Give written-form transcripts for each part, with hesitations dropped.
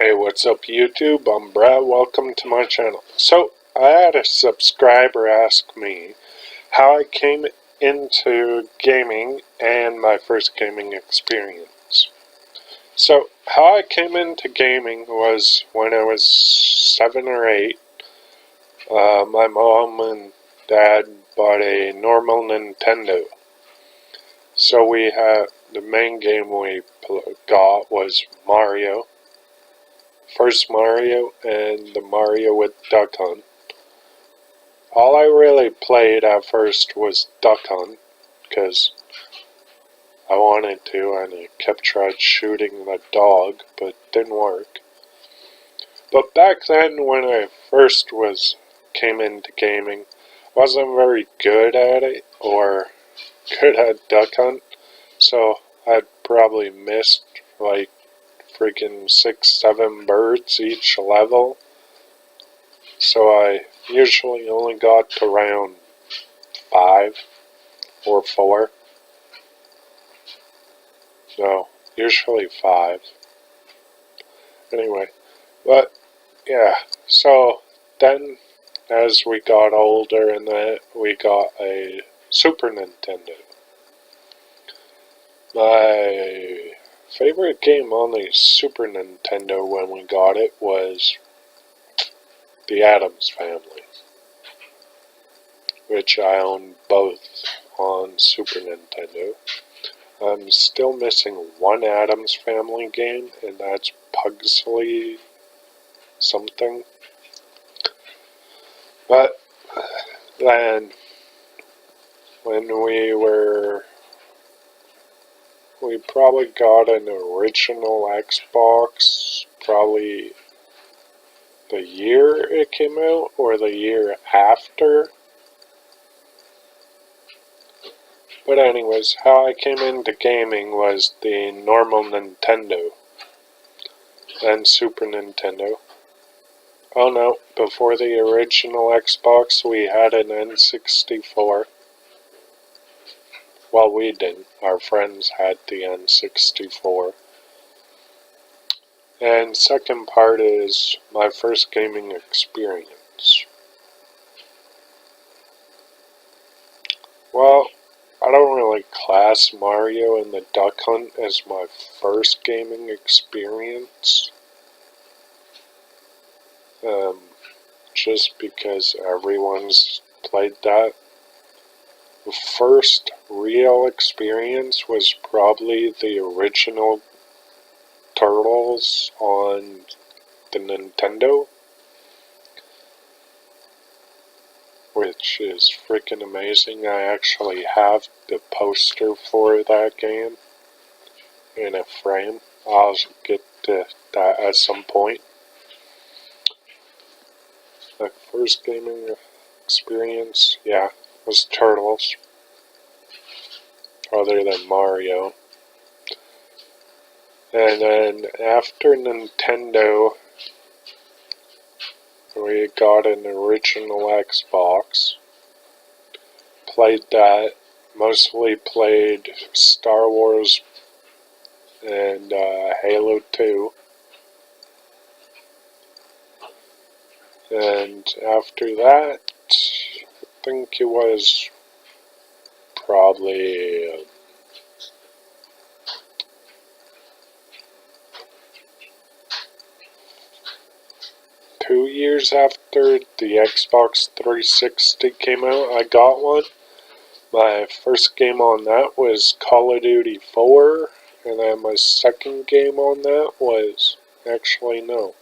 Hey, what's up YouTube? I'm Brad. Welcome to my channel. So, I had a subscriber ask me how I came into gaming and my first gaming experience. So, how I came into gaming was when I was 7 or 8. My mom and dad bought a normal Nintendo. So we had, the main game we got was Mario. First Mario and the Mario with Duck Hunt. All I really played at first was Duck Hunt, because I wanted to, and I kept trying shooting the dog, but it didn't work. But back then, when I first came into gaming, I wasn't very good at it, or good at Duck Hunt, so I'd probably missed like freaking 6-7 birds each level. So I usually only got to round 5 or 4. No, usually 5. Anyway, but yeah, so then as we got older and that, we got a Super Nintendo. My favorite game on the Super Nintendo when we got it was The Addams Family, which I own both on Super Nintendo. I'm still missing one Addams Family game, and that's Pugsley something. But then, when we probably got an original Xbox, probably the year it came out, or the year after. But anyways, how I came into gaming was the normal Nintendo, then Super Nintendo. Oh no, before the original Xbox we had an N64. Well, we didn't. Our friends had the N64. And second part is my first gaming experience. Well, I don't really class Mario and the Duck Hunt as my first gaming experience. Just because everyone's played that. The first real experience was probably the original Turtles on the Nintendo, which is freaking amazing. I actually have the poster for that game in a frame. I'll get to that at some point. My first gaming experience, yeah, was Turtles, other than Mario. And then after Nintendo, we got an original Xbox. Played that. Mostly played Star Wars and Halo 2. And after that, I think it was probably 2 years after the Xbox 360 came out, I got one. My first game on that was Call of Duty 4, and then my second game on that was, actually no.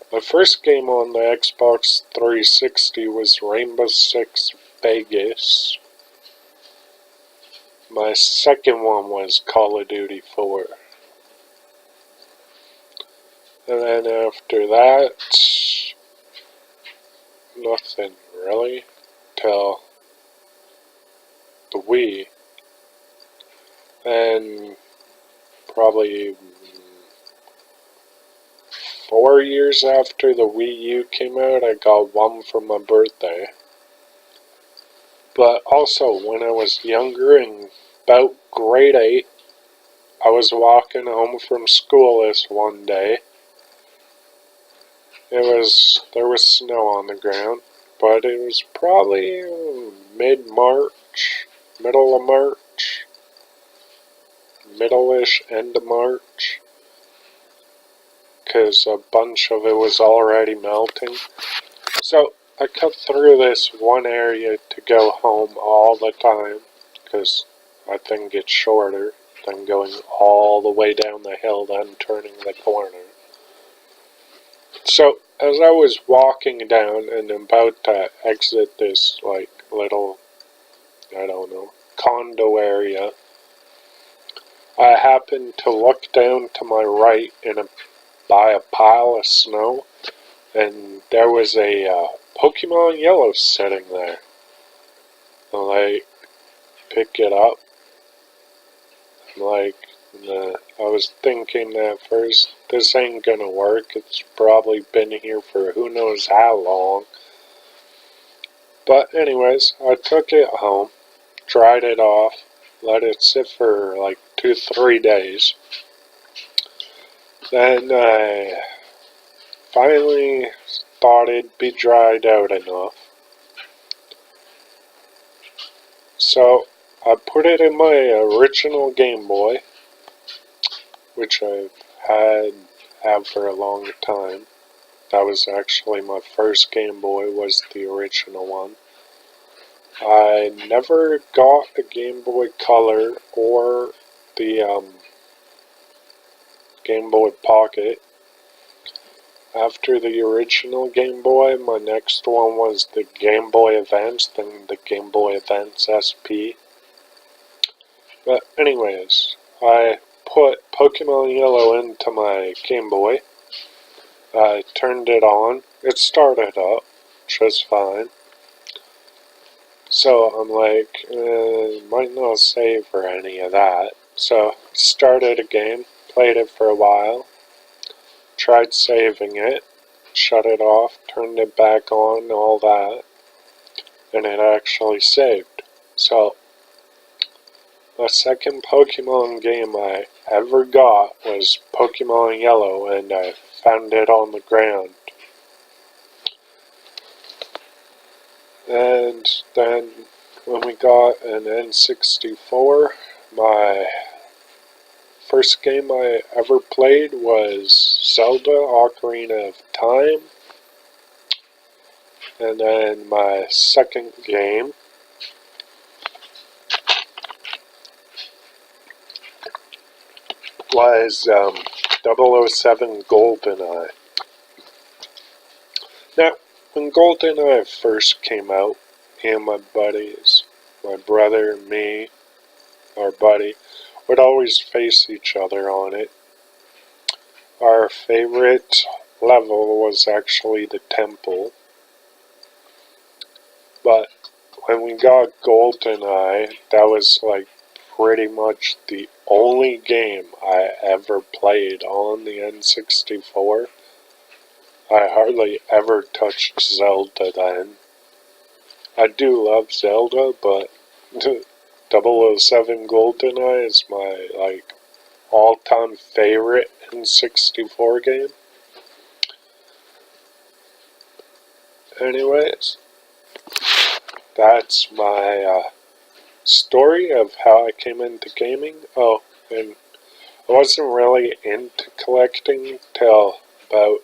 My first game on the Xbox 360 was Rainbow Six Vegas. My second one was Call of Duty 4. And then after that, nothing really, till the Wii. And probably 4 years after the Wii U came out, I got one for my birthday. But also, when I was younger, in about grade 8, I was walking home from school this one day, there was snow on the ground, but it was probably mid-March, middle of March, middle-ish, end of March, because a bunch of it was already melting. So I cut through this one area to go home all the time, because I think it's shorter than going all the way down the hill, then turning the corner. So as I was walking down and about to exit this like little, I don't know, condo area, I happened to look down to my right by a pile of snow, and there was a Pokemon Yellow sitting there. And I pick it up. Like, I was thinking at first, this ain't gonna work. It's probably been here for who knows how long. But anyways, I took it home, dried it off, let it sit for like 2-3 days. Then I finally thought it'd be dried out enough. So I put it in my original Game Boy, which I've had for a long time. That was actually my first Game Boy, was the original one. I never got a Game Boy Color or the Game Boy Pocket. After the original Game Boy, my next one was the Game Boy Advance, then the Game Boy Advance SP. But anyways, I put Pokemon Yellow into my Game Boy. I turned it on. It started up just fine. So I'm like, might not save or any of that. So started a game, played it for a while, tried saving it, shut it off, turned it back on, all that, and it actually saved. So the second Pokemon game I ever got was Pokemon Yellow, and I found it on the ground. And then when we got an N64, my first game I ever played was Zelda Ocarina of Time. And then my second game was 007 GoldenEye. Now, when GoldenEye first came out, me and my buddies, my brother and me, our buddy, would always face each other on it. Our favorite level was actually the temple. But when we got GoldenEye, that was like pretty much the only game I ever played on the N64. I hardly ever touched Zelda then. I do love Zelda, but 007 GoldenEye is my like all-time favorite N64 game. Anyways, that's my story of how I came into gaming. Oh, and I wasn't really into collecting till about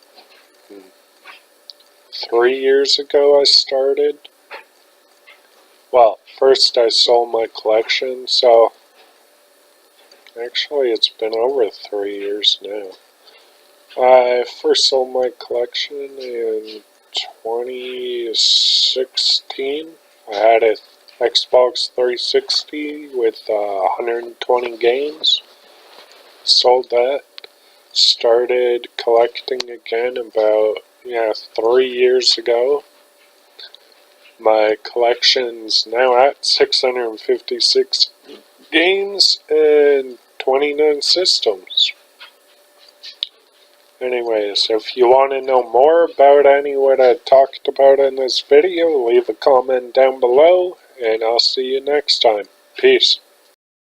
3 years ago I started. Well, first I sold my collection, so actually it's been over 3 years now. I first sold my collection in 2016. I had a Xbox 360 with 120 games. Sold that. Started collecting again about 3 years ago. My collection's now at 656 games and 29 systems. Anyways, if you want to know more about any what I talked about in this video, leave a comment down below, and I'll see you next time. Peace.